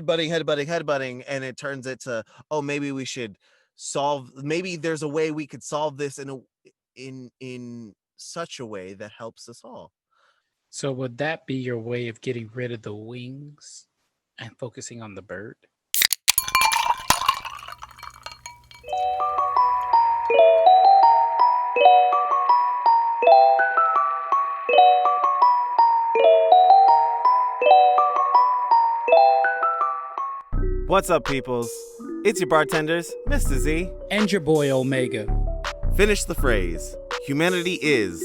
headbutting, and it turns it to, oh, maybe we should maybe there's a way we could solve this in such a way that helps us all. So would that be your way of getting rid of the wings and focusing on the bird? What's up, peoples? It's your bartenders, Mr. Z. And your boy Omega. Finish the phrase. Humanity is.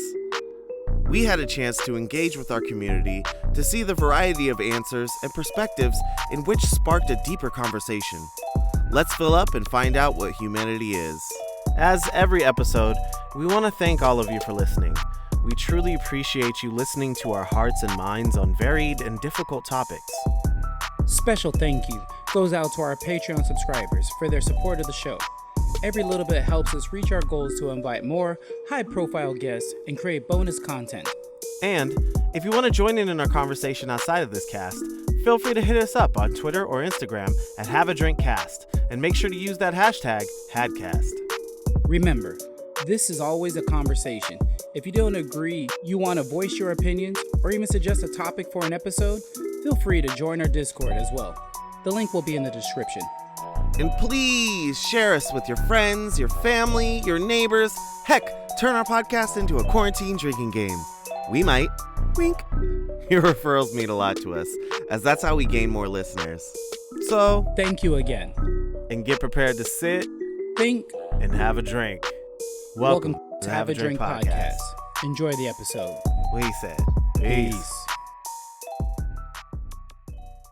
We had a chance to engage with our community to see the variety of answers and perspectives in which sparked a deeper conversation. Let's fill up and find out what humanity is. As every episode, we want to thank all of you for listening. We truly appreciate you listening to our hearts and minds on varied and difficult topics. Special thank you goes out to our Patreon subscribers for their support of the show. Every little bit helps us reach our goals to invite more high-profile guests and create bonus content. And if you want to join in our conversation outside of this cast, feel free to hit us up on Twitter or Instagram at HaveADrinkCast, and make sure to use that hashtag HADcast. Remember, this is always a conversation. If you don't agree, you want to voice your opinions, or even suggest a topic for an episode, feel free to join our Discord as well. The link will be in the description. And please share us with your friends, your family, your neighbors. Heck, turn our podcast into a quarantine drinking game. We might. Wink. Your referrals mean a lot to us, as that's how we gain more listeners. So, thank you again. And get prepared to sit, think, and have a drink. Welcome to Have a Drink Podcast. Enjoy the episode. We said peace.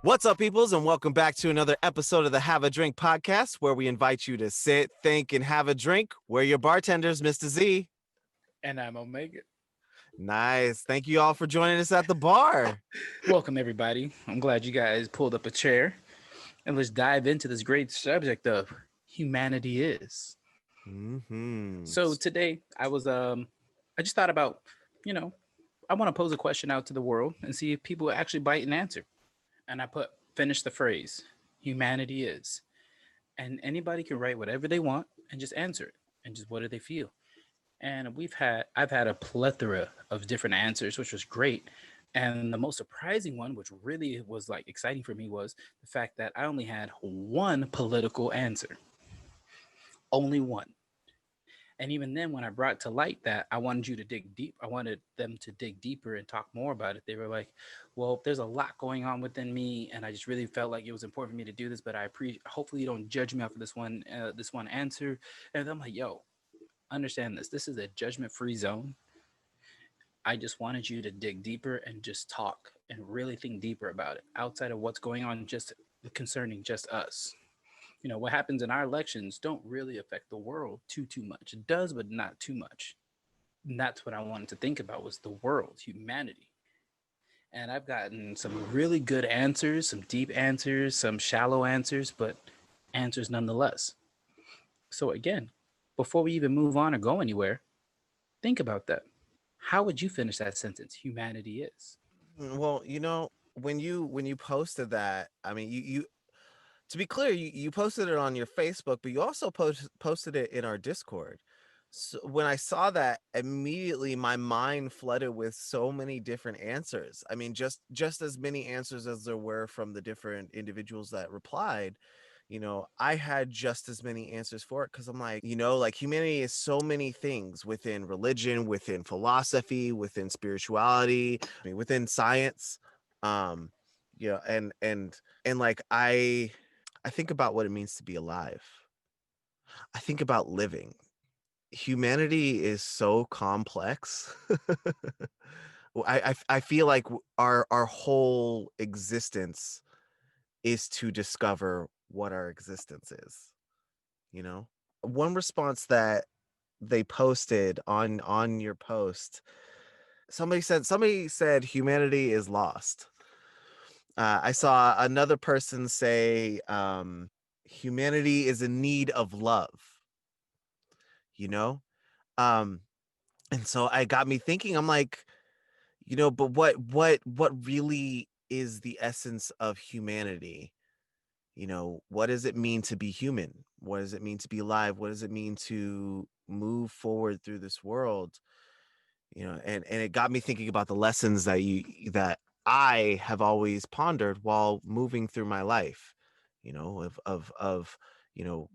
What's up, peoples, and welcome back to another episode of the Have a Drink Podcast, where we invite you to sit, think, and have a drink. We're your bartenders, Mr. Z. And I'm Omega. Nice. Thank you all for joining us at the bar. Welcome, everybody. I'm glad you guys pulled up a chair. And let's dive into this great subject of humanity is. Mm-hmm. So today, I just thought about, I want to pose a question out to the world and see if people actually bite and answer. And I finish the phrase, humanity is. And anybody can write whatever they want and just answer it. And just what do they feel? And I've had a plethora of different answers, which was great. And the most surprising one, which really was like exciting for me, was the fact that I only had one political answer. Only one. And even then, when I brought to light that I wanted you to dig deep, I wanted them to dig deeper and talk more about it. They were like, well, there's a lot going on within me, and I just really felt like it was important for me to do this, but hopefully you don't judge me off of this one answer. And I'm like, yo, understand this. This is a judgment-free zone. I just wanted you to dig deeper and just talk and really think deeper about it outside of what's going on, just concerning just us. What happens in our elections don't really affect the world too much. It does, but not too much. And that's what I wanted to think about, was the world, humanity. And I've gotten some really good answers, some deep answers, some shallow answers, but answers nonetheless. So again, before we even move on or go anywhere, think about that. How would you finish that sentence? Humanity is. Well, when you posted that, I mean, you to be clear, you posted it on your Facebook, but you also posted it in our Discord. So when I saw that, immediately my mind flooded with so many different answers. I mean, just as many answers as there were from the different individuals that replied. I had just as many answers for it, because I'm like, humanity is so many things within religion, within philosophy, within spirituality, within science. And like I think about what it means to be alive. I think about living. Humanity is so complex. I feel like our whole existence is to discover what our existence is. One response that they posted on your post, somebody said humanity is lost. I saw another person say humanity is in need of love. And so I got me thinking. I'm like, but what really is the essence of humanity? what does it mean to be human? What does it mean to be alive? What does it mean to move forward through this world? And it got me thinking about the lessons that I have always pondered while moving through my life, of you know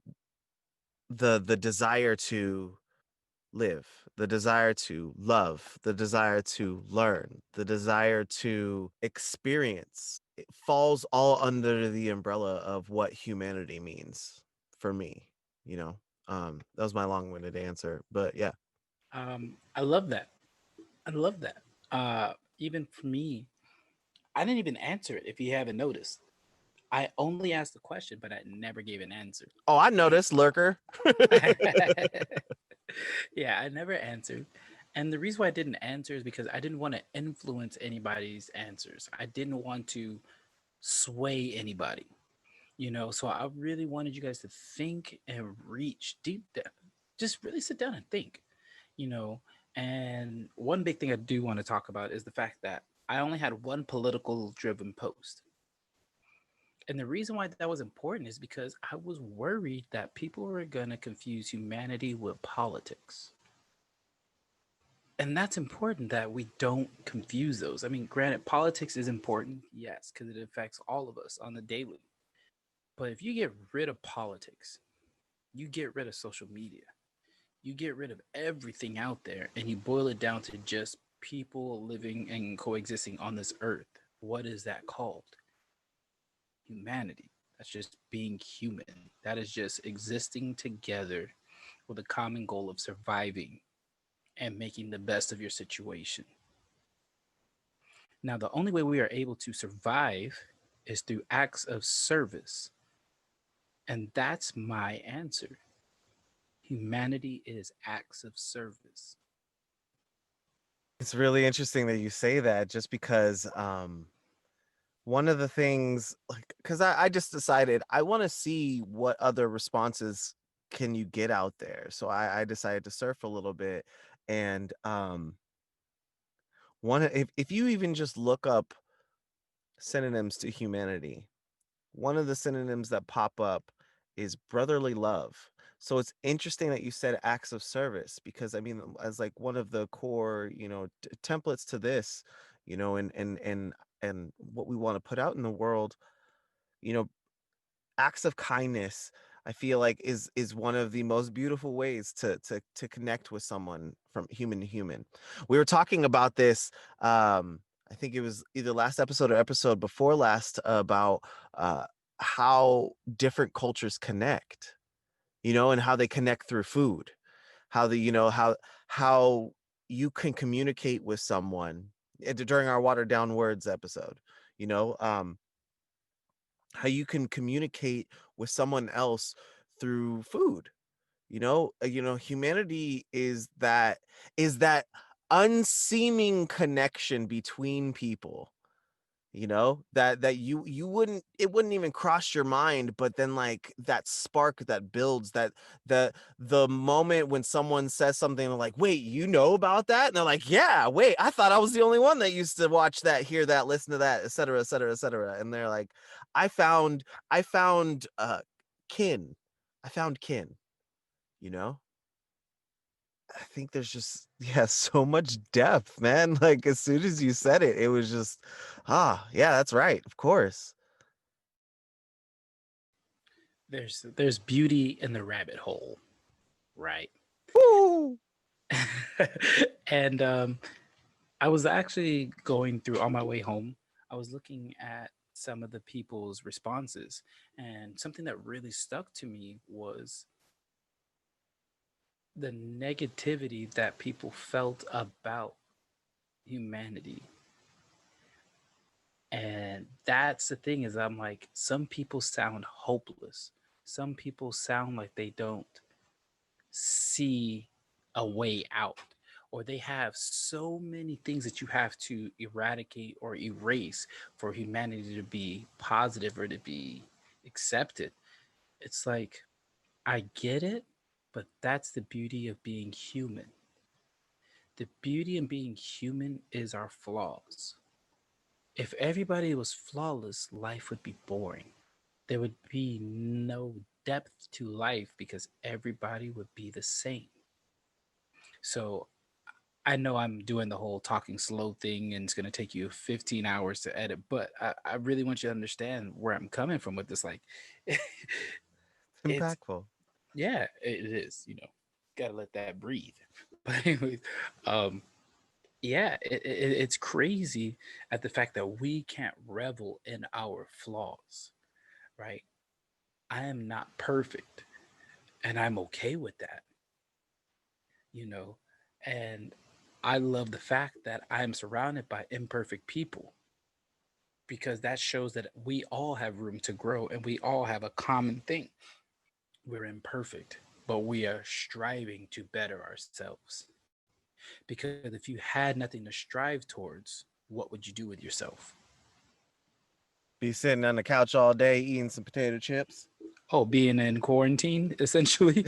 the desire to live, the desire to love, the desire to learn, the desire to experience. It falls all under the umbrella of what humanity means for me, you know. That was my long-winded answer, but yeah. I love that. I love that. Even for me, I didn't even answer it if you haven't noticed. I only asked the question, but I never gave an answer. Oh, I noticed, lurker. Yeah, I never answered. And the reason why I didn't answer is because I didn't want to influence anybody's answers. I didn't want to sway anybody, So I really wanted you guys to think and reach deep down. Just really sit down and think, you know. And one big thing I do want to talk about is the fact that I only had one political driven post. And the reason why that was important is because I was worried that people were going to confuse humanity with politics. And that's important that we don't confuse those. I mean, granted, politics is important, yes, because it affects all of us on the daily. But if you get rid of politics, you get rid of social media, you get rid of everything out there, and you boil it down to just people living and coexisting on this earth, what is that called? Humanity. That's just being human. That is just existing together with a common goal of surviving and making the best of your situation. Now, the only way we are able to survive is through acts of service. And that's my answer. Humanity is acts of service. It's really interesting that you say that, just because one of the things, like, because I just decided I want to see what other responses can you get out there. So I decided to surf a little bit. And if you even just look up synonyms to humanity, one of the synonyms that pop up is brotherly love. So it's interesting that you said acts of service, because I mean, as like one of the core, templates to this, and what we want to put out in the world, you know, acts of kindness, I feel like is one of the most beautiful ways to connect with someone from human to human. We were talking about this, I think it was either last episode or episode before last, about uh how different cultures connect, and how they connect through food. How the you know how you can communicate with someone, during our watered down words episode, you know um how you can communicate with someone else through food. Humanity is that unseeming connection between people, that it wouldn't even cross your mind, but then, like, that spark that builds, that the moment when someone says something like, wait, about that, and they're like, yeah, wait, I thought I was the only one that used to watch that, hear that, listen to that, etc., etc., etc. And they're like, I found kin. I found kin, you know I think there's just, yeah, so much depth, man. Like, as soon as you said it, it was just, yeah, that's right, of course. There's beauty in the rabbit hole, right? Woo! And I was actually going through on my way home. I was looking at some of the people's responses, and something that really stuck to me was the negativity that people felt about humanity. And that's the thing is I'm like, some people sound hopeless. Some people sound like they don't see a way out, or they have so many things that you have to eradicate or erase for humanity to be positive or to be accepted. It's like, I get it, but that's the beauty of being human. The beauty in being human is our flaws. If everybody was flawless, life would be boring. there would be no depth to life because everybody would be the same. So I know I'm doing the whole talking slow thing and it's going to take you 15 hours to edit, but I really want you to understand where I'm coming from with this. Like, it's, Impactful. yeah, it is, got to let that breathe. But, anyways, um, yeah, it's crazy at the fact that we can't revel in our flaws, right? I am not perfect and I'm okay with that, you know, and I love the fact that I'm surrounded by imperfect people because that shows that we all have room to grow and we all have a common thing. We're imperfect, but we are striving to better ourselves. Because if you had nothing to strive towards, what would you do with yourself? Be sitting on the couch all day eating some potato chips. Oh, being in quarantine, essentially.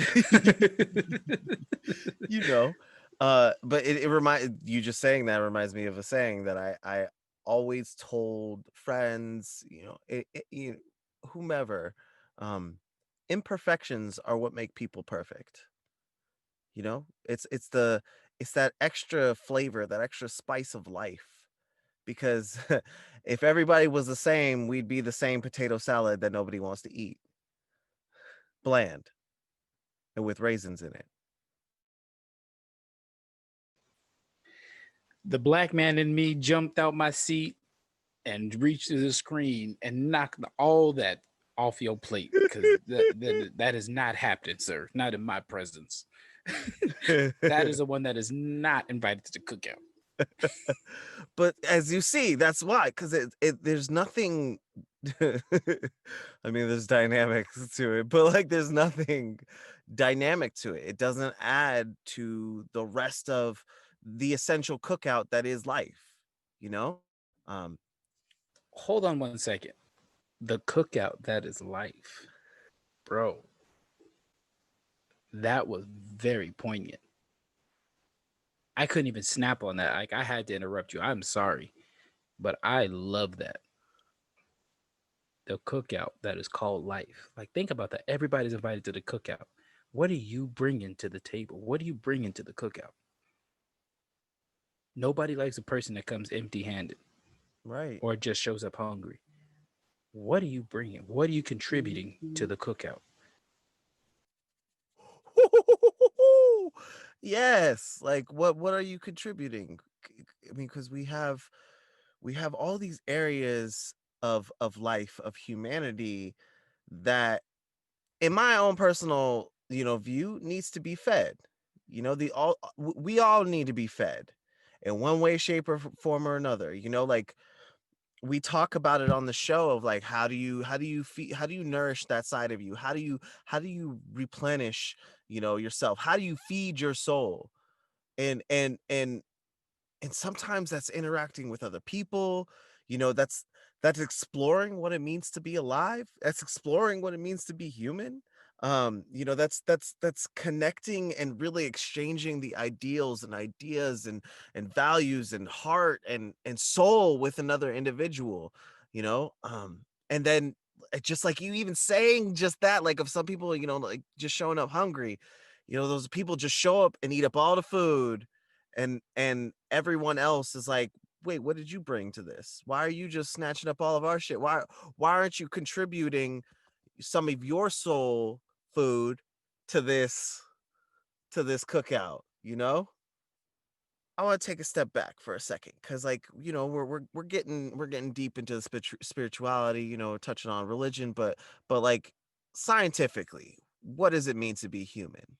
You know, but it remind you just saying that reminds me of a saying that I always told friends, whomever, um, imperfections are what make people perfect. It's that extra flavor, that extra spice of life. Because if everybody was the same, we'd be the same potato salad that nobody wants to eat, bland and with raisins in it. The black man in me jumped out my seat and reach to the screen and knock all that off your plate because that is not happening, sir. Not in my presence. That is the one that is not invited to the cookout. But as you see, that's why, because there's nothing. I mean, there's dynamics to it, but like, there's nothing dynamic to it. It doesn't add to the rest of the essential cookout that is life. You know, um, Hold on 1 second. The cookout that is life, bro. That was very poignant. I couldn't even snap on that. Like I had to interrupt you. I'm sorry, but I love that. The cookout that is called life. Like think about that. Everybody's invited to the cookout. What are you bringing to the table? What are you bringing to the cookout? Nobody likes a person that comes empty-handed right. or just shows up hungry. What are you bringing? What are you contributing to the cookout? Yes, like what are you contributing? I mean, because we have all these areas of life, of humanity, that in my own personal, view, needs to be fed. We all need to be fed in one way, shape, or form or another. Like, we talk about it on the show of like, how do you feed, how do you nourish that side of you, how do you replenish, yourself, how do you feed your soul, and sometimes that's interacting with other people. That's exploring what it means to be alive, that's exploring what it means to be human. That's connecting and really exchanging the ideals and ideas and values and heart and soul with another individual. And then, just like you even saying just that, like, of some people, like, just showing up hungry. Those people just show up and eat up all the food, and everyone else is like, wait, what did you bring to this? Why are you just snatching up all of our shit? Why aren't you contributing some of your soul food to this cookout? I want to take a step back for a second, because, like, we're getting deep into the spirituality, touching on religion, but like, scientifically, what does it mean to be human?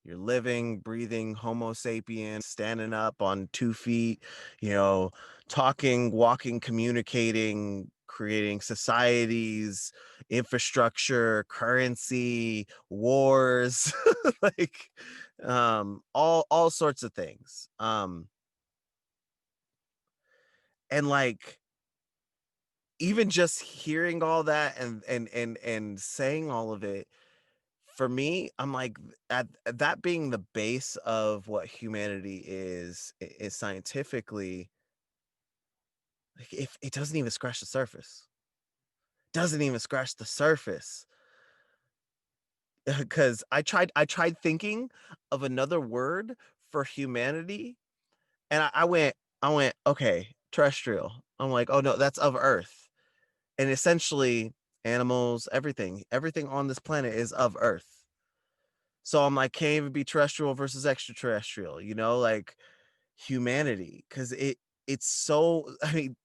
You're living, breathing Homo sapien, standing up on 2 feet, you know, talking, walking, communicating, creating societies, infrastructure, currency, wars, like, all sorts of things. And like, even just hearing all that and saying all of it, for me, I'm like, at that being the base of what humanity is scientifically, like, if it doesn't even scratch the surface. doesn't even scratch the surface. Because I tried thinking of another word for humanity, and I went, okay, terrestrial. I'm like, oh no, that's of Earth. And essentially animals, everything on this planet is of Earth. So I'm like, can't even be terrestrial versus extraterrestrial, like humanity. Cause it's so, I mean,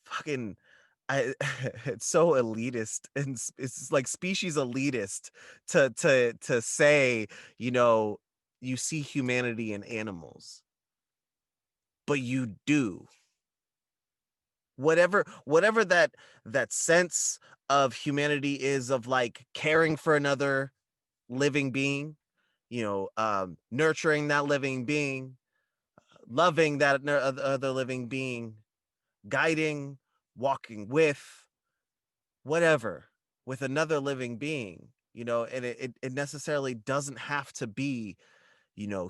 fucking I it's so elitist, and it's like species elitist to say, you know, you see humanity in animals, but you do. Whatever that sense of humanity is, of like caring for another living being, nurturing that living being, loving that other living being, guiding, walking whatever with another living being, and it necessarily doesn't have to be,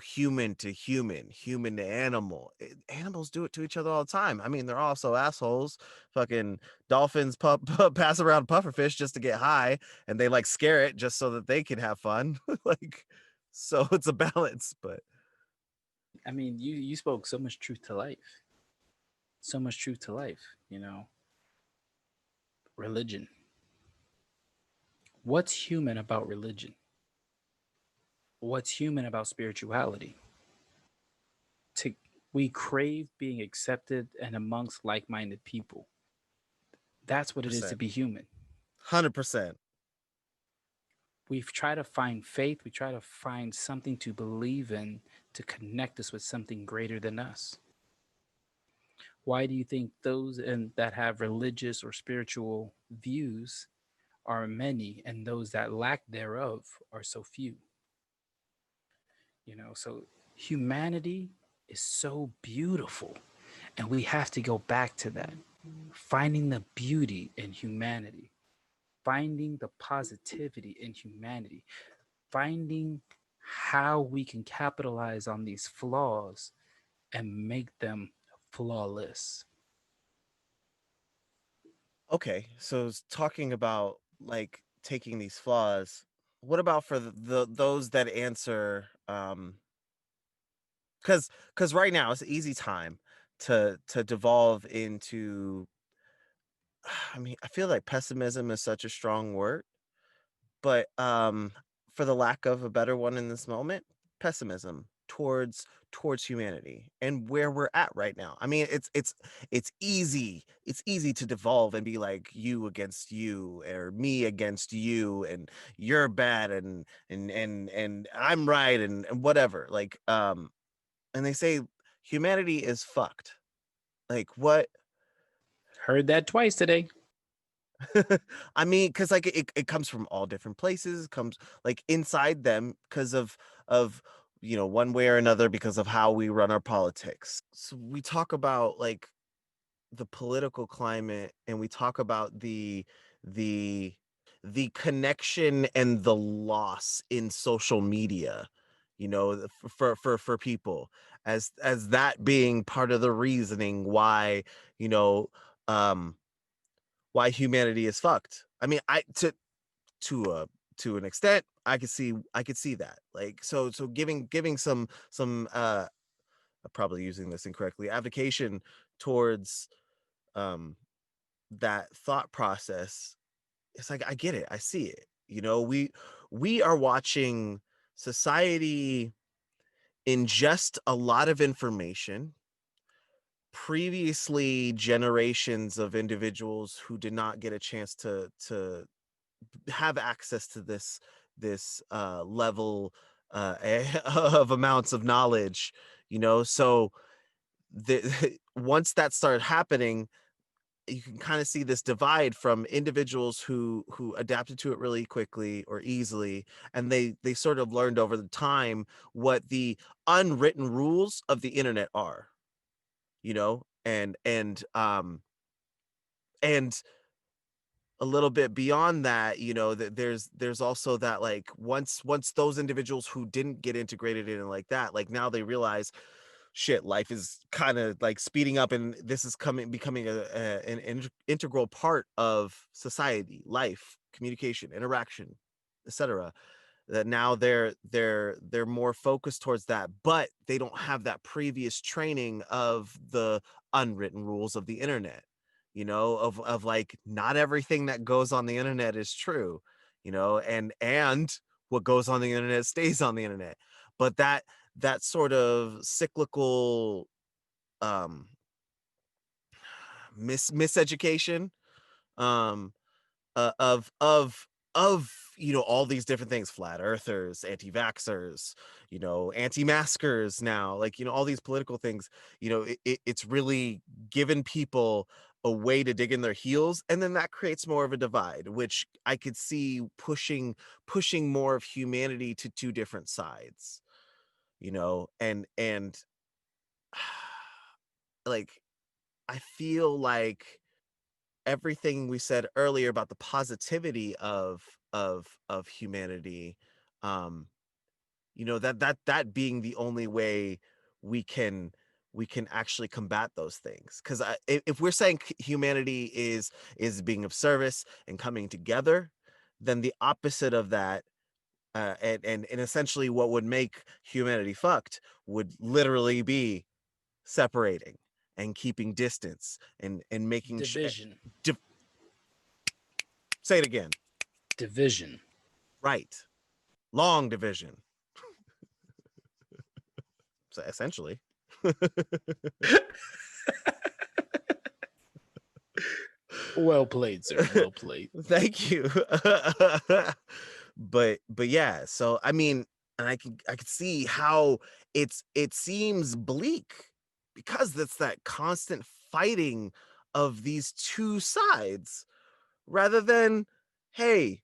human to human, human to animal. Animals do it to each other all the time. I mean, they're also assholes. Fucking dolphins pass around pufferfish just to get high, and they like scare it just so that they can have fun. Like, so it's a balance, but I mean, you spoke so much truth to life, so much truth to life. Religion. What's human about religion? What's human about spirituality? To We crave being accepted and amongst like-minded people. That's what it is to 100%. be human. 100%. We try to find faith, we try to find something to believe in to connect us with something greater than us. Why do you think that have religious or spiritual views are many and those that lack thereof are so few? So humanity is so beautiful, and we have to go back to that. Finding the beauty in humanity, finding the positivity in humanity, finding how we can capitalize on these flaws and make them flawless. Okay, so talking about like taking these flaws, what about for those that answer, because right now it's an easy time to devolve into, I mean, I feel like pessimism is such a strong word, but for the lack of a better one in this moment, pessimism towards humanity and where we're at right now. I mean, it's easy to devolve and be like you against you, or me against you, and you're bad, and I'm right, and whatever. Like, and they say humanity is fucked. Like, what? Heard that twice today. I mean, because like it comes from all different places, comes like inside them because of one way or another, because of how we run our politics. So we talk about like the political climate, and we talk about the the connection and the loss in social media, for people, as that being part of the reasoning why, you know um why humanity is fucked. I mean, I to a to an extent, I could see that. Like, so giving some probably using this incorrectly, advocation towards um that thought process. It's like, I get it. I see it. We are watching society ingest a lot of information. Previously, generations of individuals who did not get a chance to have access to this level of amounts of knowledge, so once that started happening, you can kind of see this divide from individuals who adapted to it really quickly or easily, and they sort of learned over the time what the unwritten rules of the internet are, and a little bit beyond that, that there's also that, like, once those individuals who didn't get integrated in it like that, like, now they realize, shit, life is kind of like speeding up, and this is becoming an integral part of society, life, communication, interaction, etc. That now they're more focused towards that, but they don't have that previous training of the unwritten rules of the internet, of like not everything that goes on the internet is true, and what goes on the internet stays on the internet. But that sort of cyclical um miseducation, um of all these different things, flat earthers, anti-vaxxers, anti-maskers now, like all these political things. It's really given people a way to dig in their heels, and then that creates more of a divide, which I could see pushing more of humanity to two different sides, and like I feel like everything we said earlier about the positivity of humanity, um that being the only way we can actually combat those things. Because if we're saying humanity is being of service and coming together, then the opposite of that, and essentially what would make humanity fucked would literally be separating and keeping distance and making Division. say it again. Division. Right. Long division. So essentially. Well played, sir. Well played. Thank you. But yeah, so I mean, and I can see how it seems bleak, because that's that constant fighting of these two sides, rather than, hey,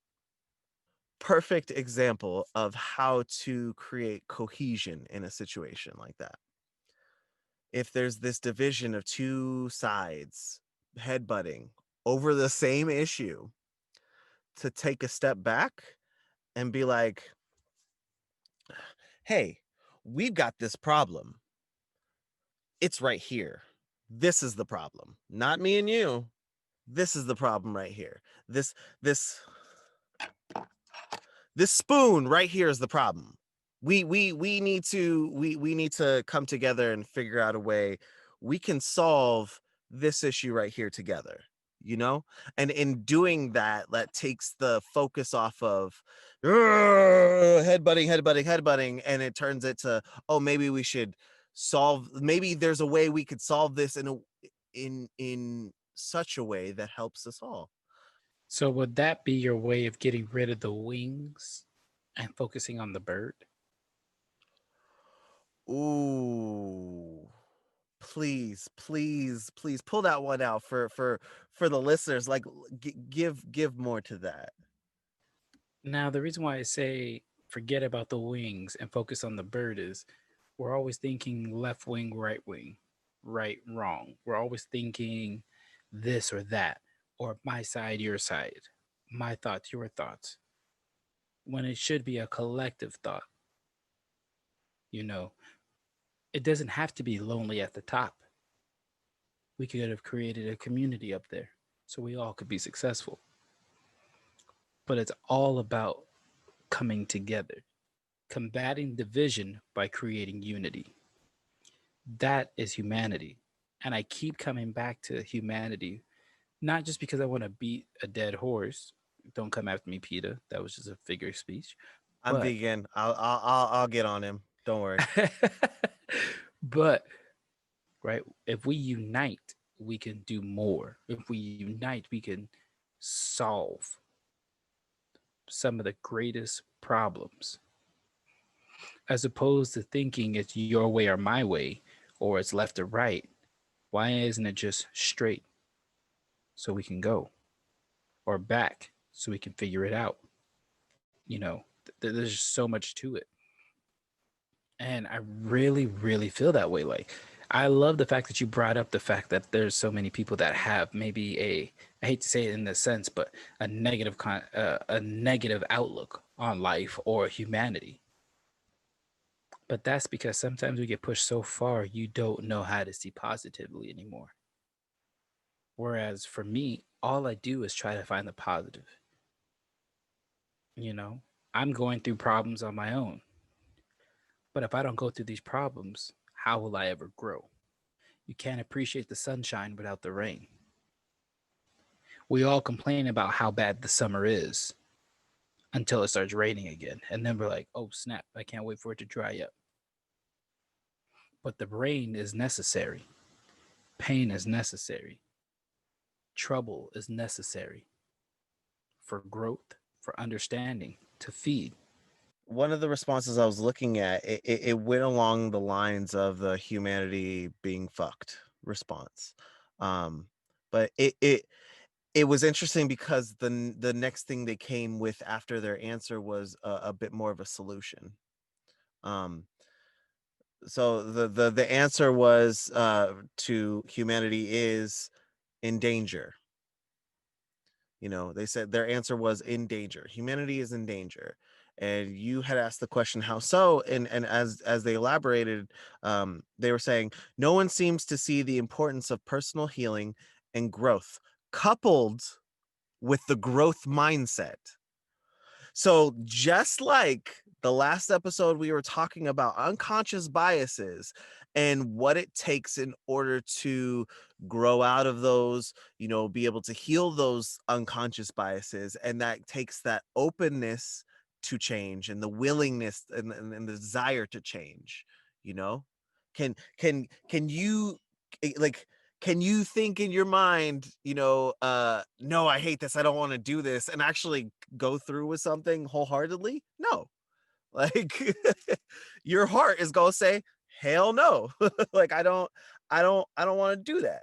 perfect example of how to create cohesion in a situation like that. If there's this division of two sides headbutting over the same issue, to take a step back and be like, hey, we've got this problem. It's right here. This is the problem. Not me and you. This is the problem right here. This spoon right here is the problem. We need to we need to come together and figure out a way we can solve this issue right here together, and in doing that, that takes the focus off of headbutting, and it turns it to, oh, maybe we should maybe there's a way we could solve this in such a way that helps us all. So would that be your way of getting rid of the wings and focusing on the bird? Ooh, please, please, please pull that one out for the listeners. Like, give more to that. Now, the reason why I say forget about the wings and focus on the bird is we're always thinking left wing, right, wrong. We're always thinking this or that, or my side, your side, my thoughts, your thoughts, when it should be a collective thought. You know, it doesn't have to be lonely at the top. We could have created a community up there so we all could be successful. But it's all about coming together, combating division by creating unity. That is humanity. And I keep coming back to humanity, not just because I want to beat a dead horse. Don't come after me, Peter. That was just a figure of speech. I'm But, vegan. I'll get on him. Don't worry. but, right, if we unite, we can do more. If we unite, we can solve some of the greatest problems, as opposed to thinking it's your way or my way, or it's left or right. Why isn't it just straight so we can go, or back so we can figure it out? There's just so much to it. And I really, really feel that way. Like, I love the fact that you brought up the fact that there's so many people that have maybe I hate to say it in this sense, but a negative outlook on life or humanity. But that's because sometimes we get pushed so far, you don't know how to see positively anymore. Whereas for me, all I do is try to find the positive. You know, I'm going through problems on my own. But if I don't go through these problems, how will I ever grow? You can't appreciate the sunshine without the rain. We all complain about how bad the summer is until it starts raining again. And then we're like, oh, snap, I can't wait for it to dry up. But the rain is necessary, pain is necessary, trouble is necessary for growth, for understanding, to feed. One of the responses I was looking at, it went along the lines of the humanity being fucked response. Um, but it was interesting because the next thing they came with after their answer was a bit more of a solution. Um, so the answer was to humanity is in danger. You know, they said their answer was in danger. Humanity is in danger. And you had asked the question, how so? And as they elaborated, they were saying no one seems to see the importance of personal healing and growth, coupled with the growth mindset. So just like the last episode, we were talking about unconscious biases and what it takes in order to grow out of those, you know, be able to heal those unconscious biases. And that takes that openness to change and the willingness and the desire to change, you know? Can you like can you think in your mind, you know, no, I hate this, I don't want to do this, and actually go through with something wholeheartedly? No. Like your heart is gonna say, hell no. Like I don't want to do that.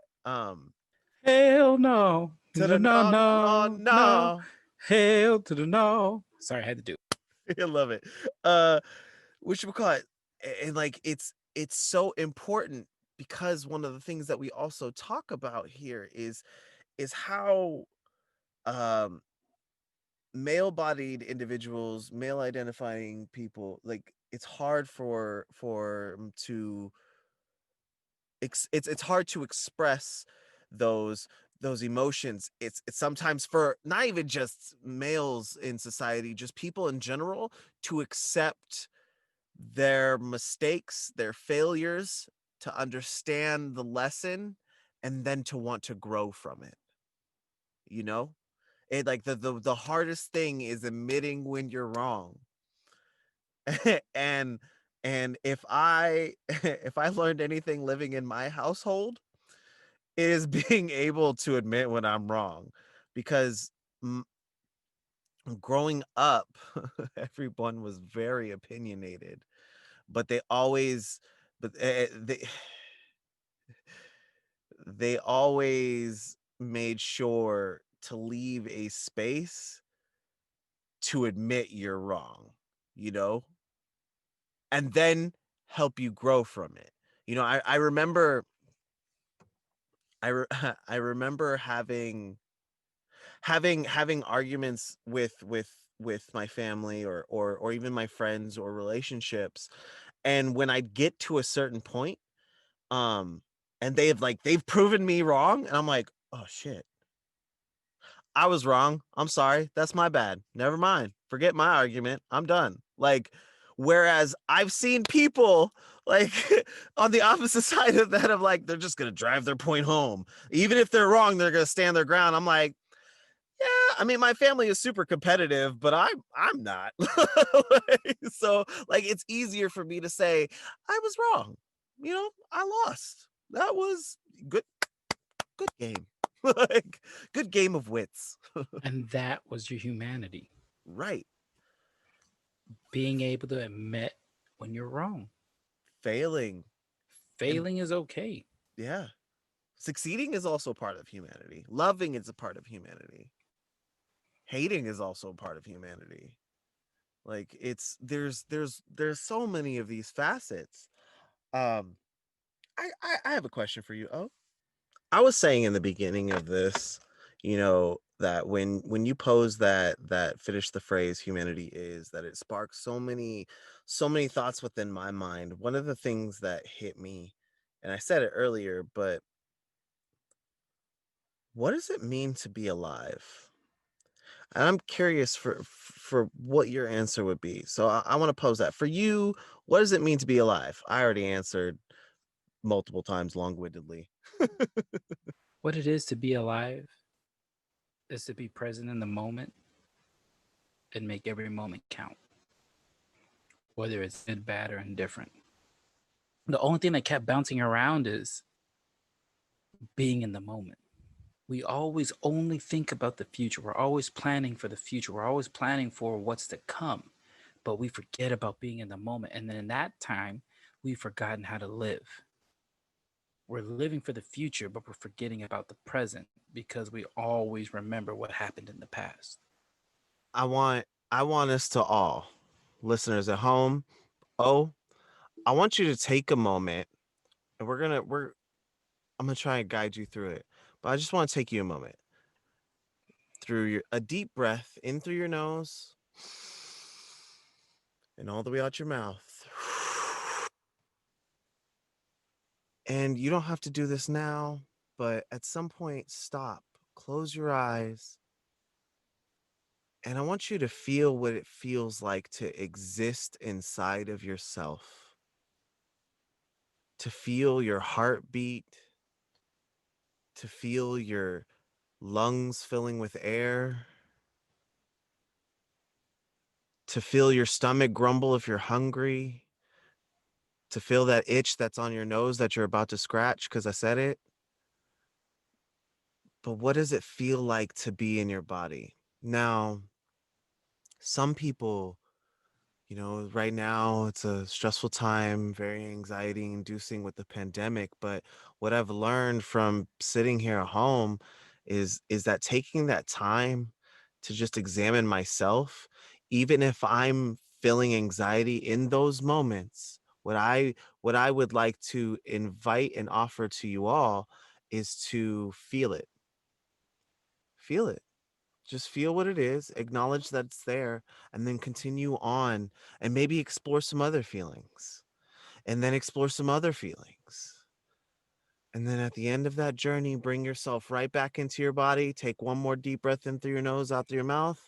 Hell no. To the No, no, no, no, no. no. Hell to the no. Sorry, I had to do it. I love it. Uh which we call it, and like it's so important because one of the things that we also talk about here is how um male-bodied individuals, male identifying people, like it's hard for 'em to it's hard to express those those emotions. It's sometimes for not even just males in society, just people in general, to accept their mistakes, their failures, to understand the lesson, and then to want to grow from it, you know? It like the hardest thing is admitting when you're wrong. and and if I if I learned anything living in my household, it is being able to admit when I'm wrong, because m- growing up, everyone was very opinionated, but they always but they always made sure to leave a space to admit you're wrong, you know, and then help you grow from it. You know, I remember I remember having arguments with my family or even my friends or relationships, and when I get to a certain point, um and they've proven me wrong, and I'm like, oh shit, I was wrong. I'm sorry. That's my bad. Never mind. Forget my argument. I'm done. Like, whereas I've seen people like on the opposite side of that, of like, they're just gonna drive their point home. Even if they're wrong, they're gonna stand their ground. I'm like, yeah, I mean, my family is super competitive, but I'm not. So like it's easier for me to say, I was wrong. You know, I lost. That was good, good game. Like good game of wits. And that was your humanity. Right. Being able to admit when you're wrong. Failing. And Failing is okay. yeah. Succeeding is also part of humanity. Loving is a part of humanity. Hating is also a part of humanity. Like it's there's so many of these facets. Um I have a question for you. Oh. I was saying in the beginning of this, that when you pose that finish the phrase humanity is, that it sparks so many thoughts within my mind. One of the things that hit me, and I said it earlier, but what does it mean to be alive? And I'm curious for what your answer would be. So I want to pose that for you. What does it mean to be alive? I already answered multiple times long-windedly. What it is to be alive is to be present in the moment and make every moment count, whether it's good, bad, or indifferent. The only thing that kept bouncing around is being in the moment. We always only think about the future. We're always planning for the future. We're always planning for what's to come, but we forget about being in the moment. And then in that time, we've forgotten how to live. We're living for the future, but we're forgetting about the present because we always remember what happened in the past. I want us to all, listeners at home, oh, I want you to take a moment, and I'm gonna try and guide you through it. But I just want to take you a moment through a deep breath in through your nose and all the way out your mouth. And you don't have to do this now, but at some point, stop, close your eyes, and I want you to feel what it feels like to exist inside of yourself, to feel your heartbeat, to feel your lungs filling with air, to feel your stomach grumble if you're hungry, to feel that itch that's on your nose that you're about to scratch because I said it. But what does it feel like to be in your body? Now, some people, right now it's a stressful time, very anxiety inducing with the pandemic. But what I've learned from sitting here at home is that taking that time to just examine myself, even if I'm feeling anxiety in those moments, what I would like to invite and offer to you all is to feel it. Feel it. Just feel what it is, acknowledge that it's there, and then continue on and maybe explore some other feelings, and then explore some other feelings. And then at the end of that journey, bring yourself right back into your body. Take one more deep breath in through your nose, out through your mouth.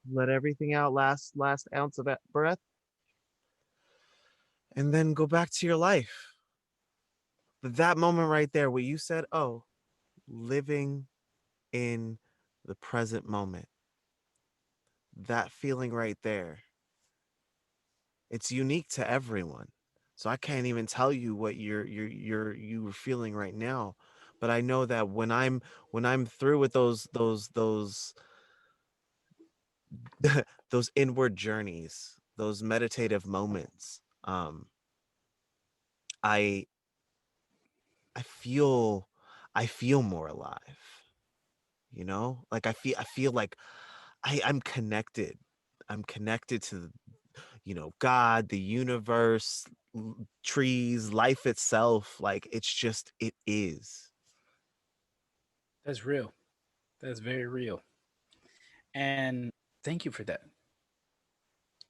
Let everything out, last ounce of that breath, and then go back to your life. But that moment right there where you said, "Oh, living in the present moment." That feeling right there, it's unique to everyone. So I can't even tell you what you were feeling right now. But I know that when I'm through with those those inward journeys, those meditative moments, I I feel I feel more alive, Like I feel like I'm connected. I'm connected to God, the universe, trees, life itself. Like it is. That's real. That's very real. And thank you for that.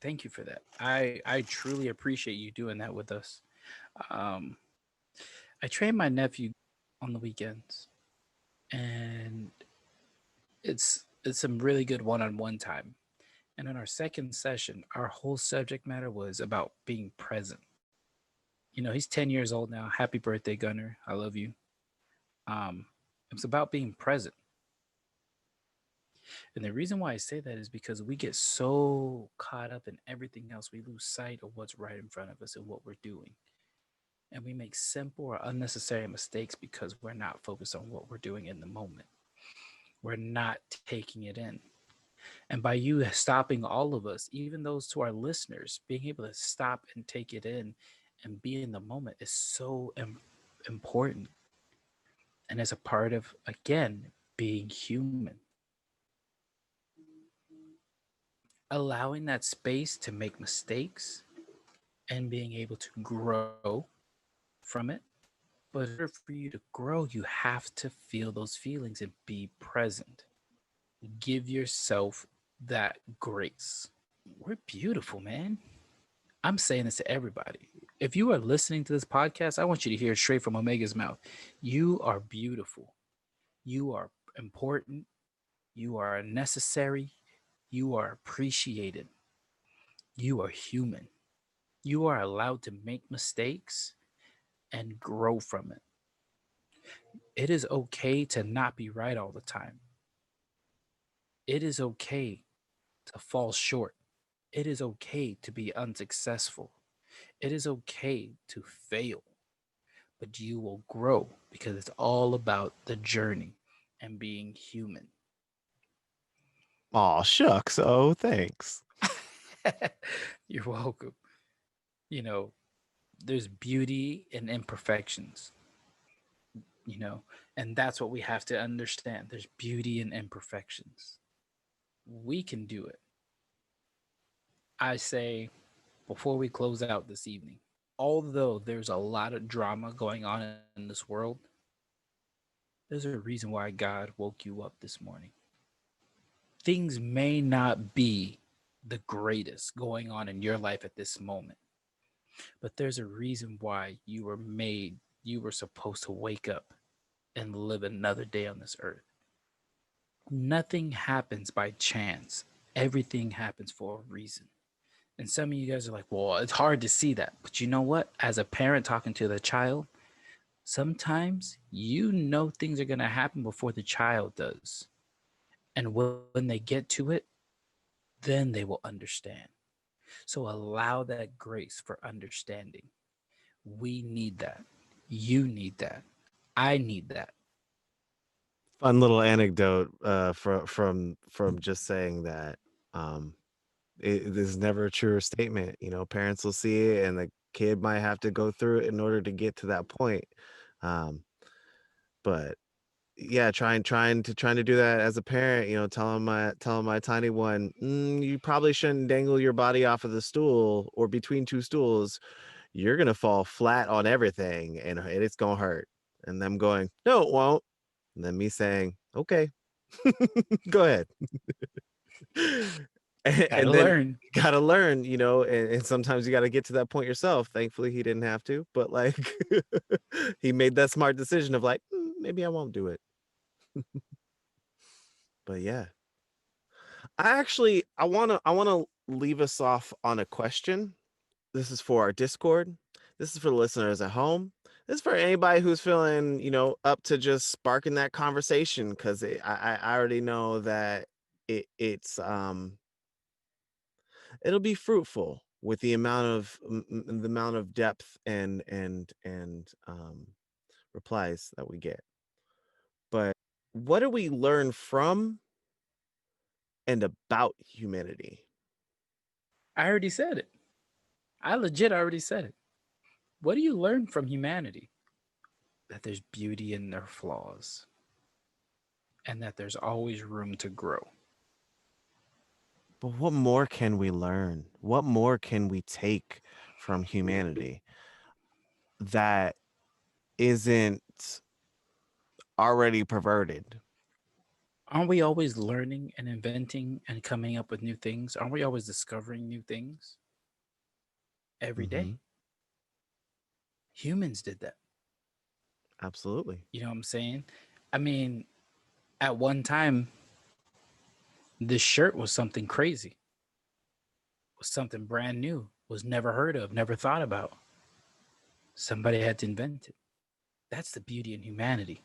Thank you for that. I truly appreciate you doing that with us. Um, I train my nephew on the weekends, and it's some really good one-on-one time. And in our second session, our whole subject matter was about being present. He's 10 years old now. Happy birthday, Gunner. I love you. It's about being present. And the reason why I say that is because we get so caught up in everything else, we lose sight of what's right in front of us and what we're doing. And we make simple or unnecessary mistakes because we're not focused on what we're doing in the moment. We're not taking it in. And by you stopping all of us, even those to our listeners, being able to stop and take it in and be in the moment is so important. And as a part of, again, being human, allowing that space to make mistakes and being able to grow from it But in order for you to grow, you have to feel those feelings and be present. Give yourself that grace. We're beautiful, man. I'm saying this to everybody. If you are listening to this podcast, I want you to hear it straight from Omega's mouth. You are beautiful. You are important. You are necessary. You are appreciated. You are human. You are allowed to make mistakes and grow from it. It is okay to not be right all the time. It is okay to fall short. It is okay to be unsuccessful. It is okay to fail, but you will grow because it's all about the journey and being human. Aw, shucks. Oh, thanks. You're welcome. You know, there's beauty in imperfections, you know, and that's what we have to understand. There's beauty in imperfections. We can do it. I say, before we close out this evening, although there's a lot of drama going on in this world, there's a reason why God woke you up this morning. Things may not be the greatest going on in your life at this moment, but there's a reason why you were made, you were supposed to wake up and live another day on this earth. Nothing happens by chance, everything happens for a reason. And some of you guys are like, well, it's hard to see that. But you know what? As a parent talking to the child, sometimes you know things are going to happen before the child does. And when they get to it, then they will understand. So allow that grace for understanding. We need that. You need that. I need that. Fun little anecdote from just saying that. Um, this is never a truer statement. You know, parents will see it, and the kid might have to go through it in order to get to that point. Um, but yeah, trying to do that as a parent, you know, telling my tiny one, you probably shouldn't dangle your body off of the stool or between two stools. You're gonna fall flat on everything, and it's gonna hurt. And them going, no, it won't. And then me saying, okay, go ahead. Gotta And then learn. you gotta learn, you know, and sometimes you gotta get to that point yourself. Thankfully, he didn't have to, but like he made that smart decision of like, maybe I won't do it. But yeah. I wanna leave us off on a question. This is for our Discord. This is for the listeners at home. This is for anybody who's feeling, you know, up to just sparking that conversation because I already know that it'll be fruitful with the amount of depth and replies that we get. But what do we learn from and about humanity? I already said it. I legit already said it. What do you learn from humanity? That there's beauty in their flaws and that there's always room to grow. But what more can we learn? What more can we take from humanity that isn't already perverted? Aren't we always learning and inventing and coming up with new things? Aren't we always discovering new things every Hmm. day? Humans did that. Absolutely. You know what I'm saying? I mean, at one time, this shirt was something crazy, was something brand new, was never heard of, never thought about. Somebody had to invent it. That's the beauty in humanity.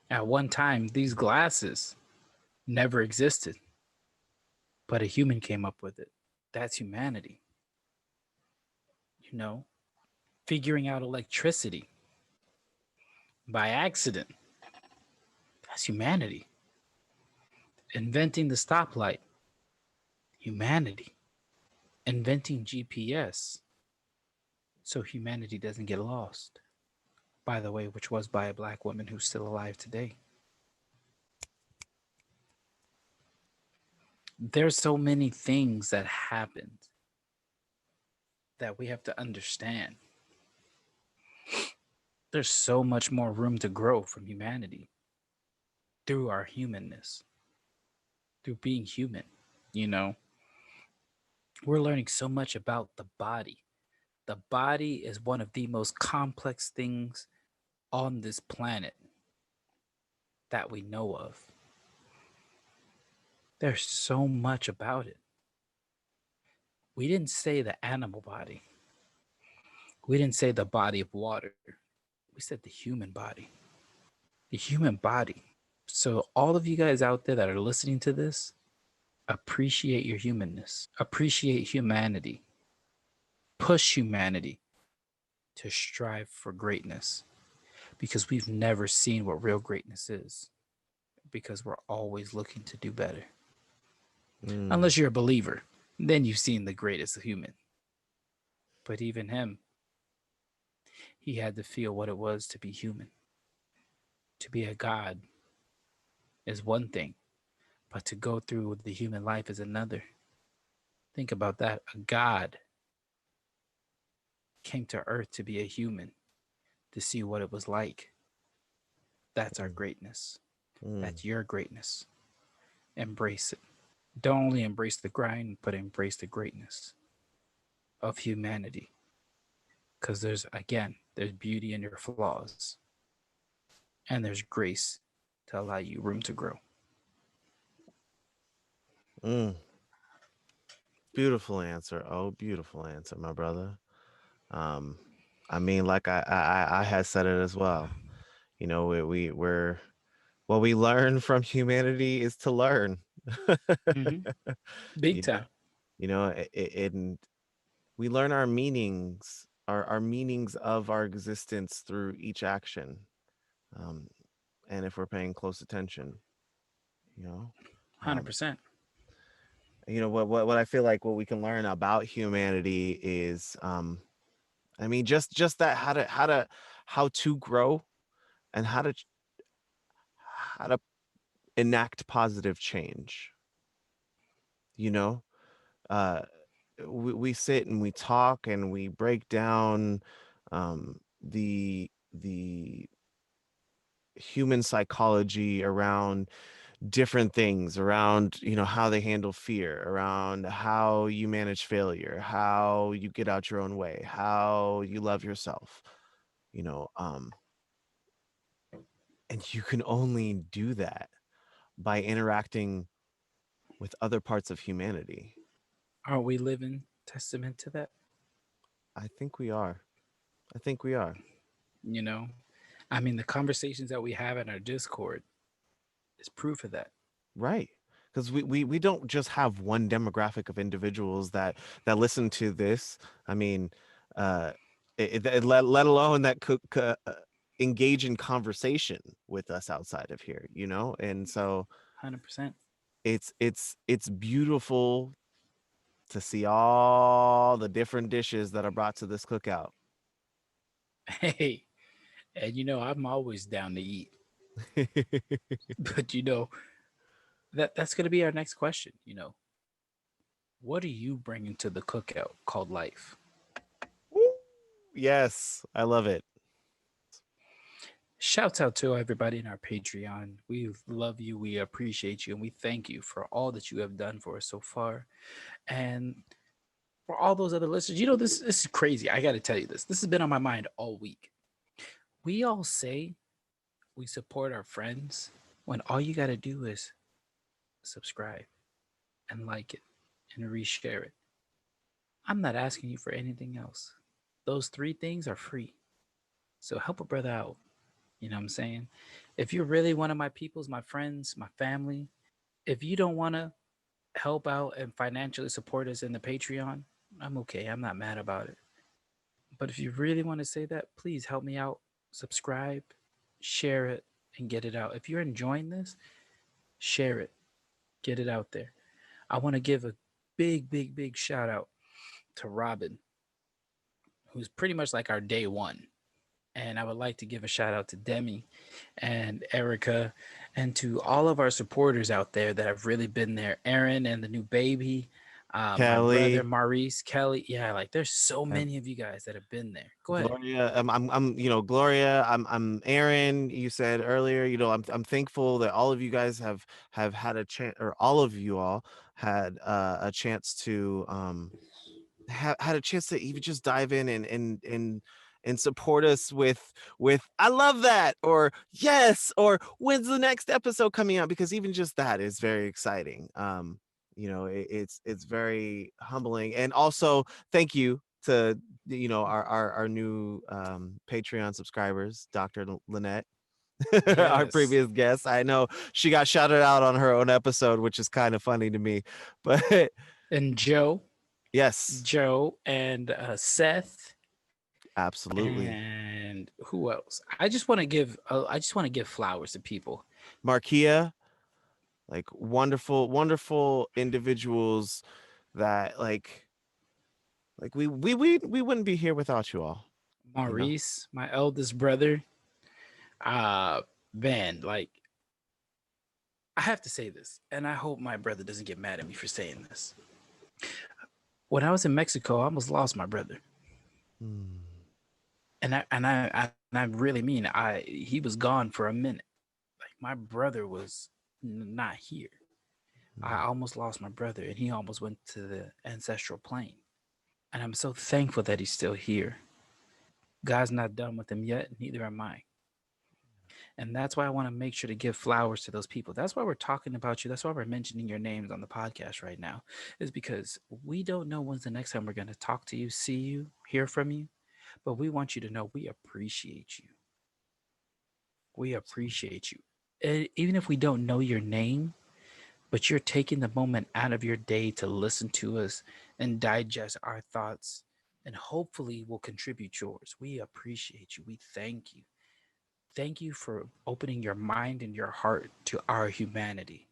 At one time, these glasses never existed, but a human came up with it. That's humanity. You know, figuring out electricity by accident. That's humanity. Inventing the stoplight. Humanity. Inventing GPS so humanity doesn't get lost. By the way, which was by a black woman who's still alive today. There's so many things that happened that we have to understand. There's so much more room to grow from humanity through our humanness, through being human. You know, we're learning so much about the body. The body is one of the most complex things on this planet that we know of. There's so much about it. We didn't say the animal body, we didn't say the body of water, we said the human body. The human body. So, all of you guys out there that are listening to this, appreciate your humanness, appreciate humanity, push humanity to strive for greatness because we've never seen what real greatness is because we're always looking to do better. Mm, Unless you're a believer, then you've seen the greatest human. But even him, he had to feel what it was to be human. To be a god is one thing, but to go through the human life is another. Think about that. A god came to earth to be a human, to see what it was like. That's our mm, greatness. mm, That's your greatness. Embrace it. Don't only embrace the grind, but embrace the greatness of humanity. Because there's beauty in your flaws, and there's grace to allow you room to grow. mm. Beautiful answer. Oh, beautiful answer, my brother. Um, I mean, like I had said it as well. You know, we're what we learn from humanity is to learn. Mm-hmm. Big You know, time. and we learn our meanings, our meanings of our existence through each action. Um, and if we're paying close attention, you know, um, 100%. what I feel like what we can learn about humanity is, I mean, just that how to grow and how to enact positive change. You know, uh, we sit and we talk and we break down the human psychology around different things, around how they handle fear, around how you manage failure, how you get out your own way, how you love yourself, you know um and you can only do that by interacting with other parts of humanity. Are we living testament to that? I think we are. I think we are. You know, I mean, the conversations that we have in our Discord is proof of that. Right. Because we don't just have one demographic of individuals that listen to this. I mean, uh, let alone that could engage in conversation with us outside of here, and so 100%. it's beautiful to see all the different dishes that are brought to this cookout. Hey, and I'm always down to eat. But that's going to be our next question. What are you bringing to the cookout called life? Woo! Yes, I love it. Shouts out to everybody in our Patreon. We love you, we appreciate you, and we thank you for all that you have done for us so far. And for all those other listeners, this is crazy. I got to tell you this. This has been on my mind all week. We all say we support our friends when all you got to do is subscribe and like it and reshare it. I'm not asking you for anything else. Those three things are free. So help a brother out. You know what I'm saying? If you're really one of my peoples, my friends, my family, if you don't want to help out and financially support us in the Patreon, I'm okay. I'm not mad about it. But if you really want to say that, please help me out. Subscribe, share it, and get it out. If you're enjoying this, share it, get it out there. I want to give a big, big, big shout out to Robin, who's pretty much like our day one. And I would like to give a shout out to Demi and Erica and to all of our supporters out there that have really been there. Aaron and the new baby. My brother Kelly, Maurice, Kelly. Yeah, like there's so and many of you guys that have been there. Go ahead. Gloria. Gloria. I'm Aaron. You said earlier, I'm thankful that all of you guys have had a chance, or all of you all had a chance to had a chance to even just dive in and support us with I love that, or yes, or when's the next episode coming out, because even just that is very exciting. It's very humbling, and also thank you to our new Patreon subscribers, Dr. Lynette. Our Yes. previous guest. I know she got shouted out on her own episode, which is kind of funny to me, but And Joe, yes, Joe, and Seth, absolutely. and who else? I just want to give flowers to people. Markia, like wonderful, wonderful individuals that we wouldn't be here without you all, you know. Maurice, my eldest brother. Uh man, like I have to say this, and I hope my brother doesn't get mad at me for saying this. When I was in Mexico, I almost lost my brother. Mm, And I really mean I he was gone for a minute. Like my brother was not here. I mm. almost lost my brother and he almost went to the ancestral plane. And I'm so thankful that he's still here. God's not done with him yet, neither am I. And that's why I want to make sure to give flowers to those people. That's why we're talking about you. That's why we're mentioning your names on the podcast right now, is because we don't know when's the next time we're going to talk to you, see you, hear from you. But we want you to know we appreciate you. We appreciate you. Even if we don't know your name, but you're taking the moment out of your day to listen to us and digest our thoughts, and hopefully will contribute yours. We appreciate you. We thank you. Thank you for opening your mind and your heart to our humanity.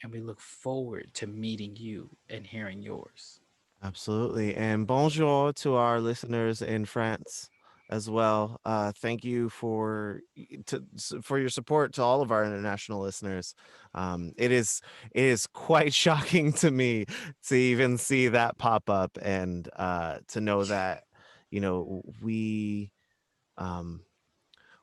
And we look forward to meeting you and hearing yours. Absolutely. And bonjour to our listeners in France as well. Thank you for your support to all of our international listeners. It is quite shocking to me to even see that pop up, and to know that you know we um,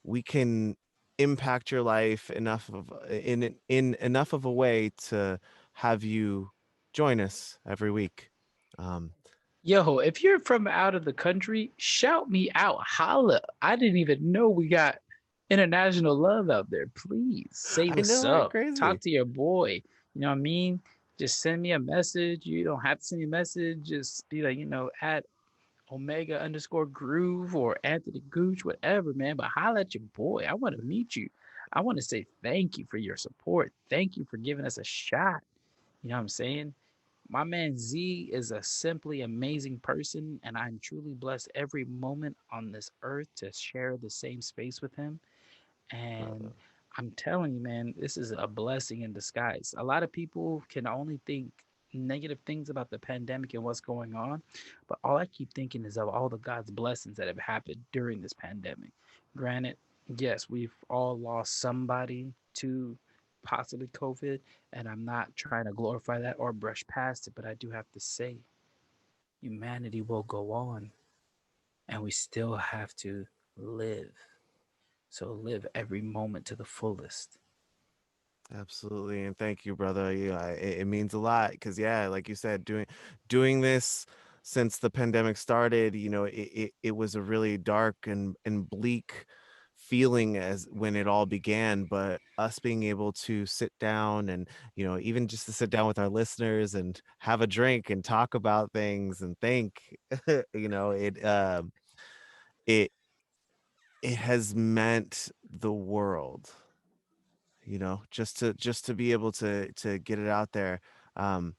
we can impact your life enough of in enough of a way to have you join us every week. Um, Yo, if you're from out of the country, shout me out. Holla. I didn't even know we got international love out there. Please say I what's know, right? up. Crazy. Talk to your boy. You know what I mean? Just send me a message. You don't have to send me a message. Just be like, at Omega underscore groove or Anthony Gooch, whatever, man. But holla at your boy. I want to meet you. I want to say thank you for your support. Thank you for giving us a shot. You know what I'm saying? My man Z is a simply amazing person, and I'm truly blessed every moment on this earth to share the same space with him. And Brother. I'm telling you, man, this is a blessing in disguise. A lot of people can only think negative things about the pandemic and what's going on, but all I keep thinking is of all the God's blessings that have happened during this pandemic. Granted, yes, we've all lost somebody to possibly COVID, and I'm not trying to glorify that or brush past it, but I do have to say humanity will go on, and we still have to live. So live every moment to the fullest. Absolutely, and thank you, brother. Yeah, it means a lot because, yeah, like you said, doing this since the pandemic started, it was a really dark and bleak feeling as when it all began. But us being able to sit down and even just to sit down with our listeners and have a drink and talk about things and think, it it has meant the world, just to be able to get it out there. um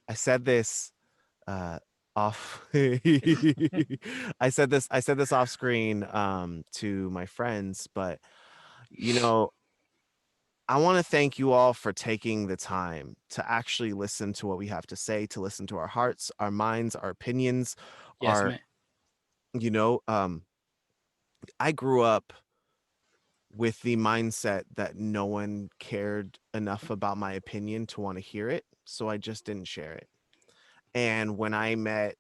I said this off I said this off screen to my friends, but you know I want to thank you all for taking the time to actually listen to what we have to say, to listen to our hearts, our minds, our opinions, Yes, our man. you know I grew up with the mindset that no one cared enough about my opinion to want to hear it, so I just didn't share it. And when I met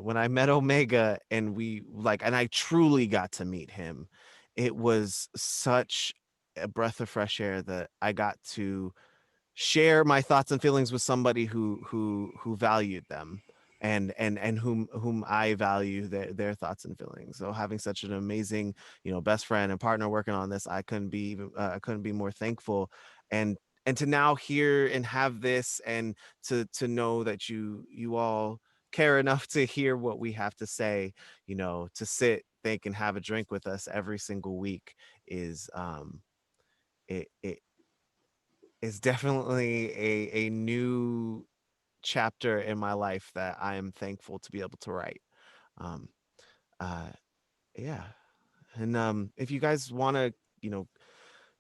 when I met Omega and and I truly got to meet him, it was such a breath of fresh air that I got to share my thoughts and feelings with somebody who valued them, and whom I value their thoughts and feelings. So having such an amazing, best friend and partner working on this, I couldn't be more thankful. And and to now hear and have this, and to know that you all care enough to hear what we have to say, to sit, think, and have a drink with us every single week is it is definitely a new chapter in my life that I am thankful to be able to write. Um, uh, yeah, and if you guys want to, you know,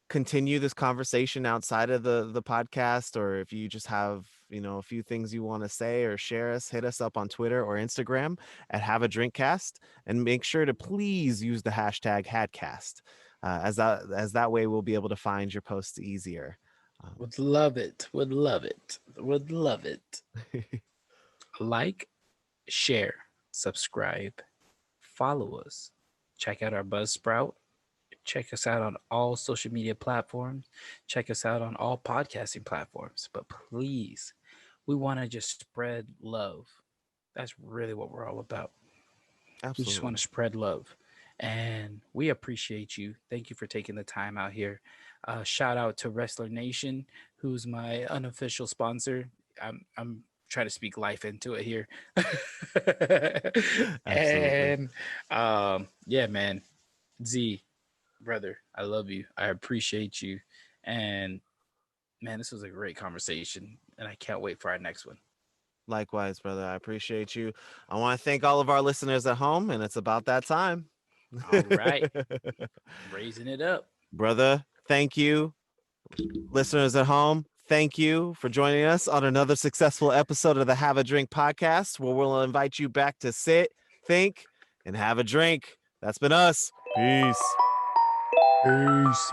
continue this conversation outside of the podcast, or if you just have, a few things you want to say or share us, hit us up on Twitter or Instagram at Have a Drink Cast, and make sure to please use the hashtag Hadcast, as that way we'll be able to find your posts easier. Um, Would love it. Would love it. Would love it. Like, share, subscribe, follow us. Check out our Buzzsprout. Check us out on all social media platforms. Check us out on all podcasting platforms. But please, we want to just spread love. That's really what we're all about. We just want Absolutely. to spread love. And we appreciate you. Thank you for taking the time out here. Shout out to Wrestler Nation, who's my unofficial sponsor. I'm trying to speak life into it here. Absolutely. And yeah, man, Z, brother, I love you. I appreciate you. And man, this was a great conversation. And I can't wait for our next one. Likewise, brother. I appreciate you. I want to thank all of our listeners at home, and it's about that time. All right. Raising it up. Brother, thank you. Listeners at home, thank you for joining us on another successful episode of the Have a Drink podcast, where we'll invite you back to sit, think, and have a drink. That's been us. Peace. Peace.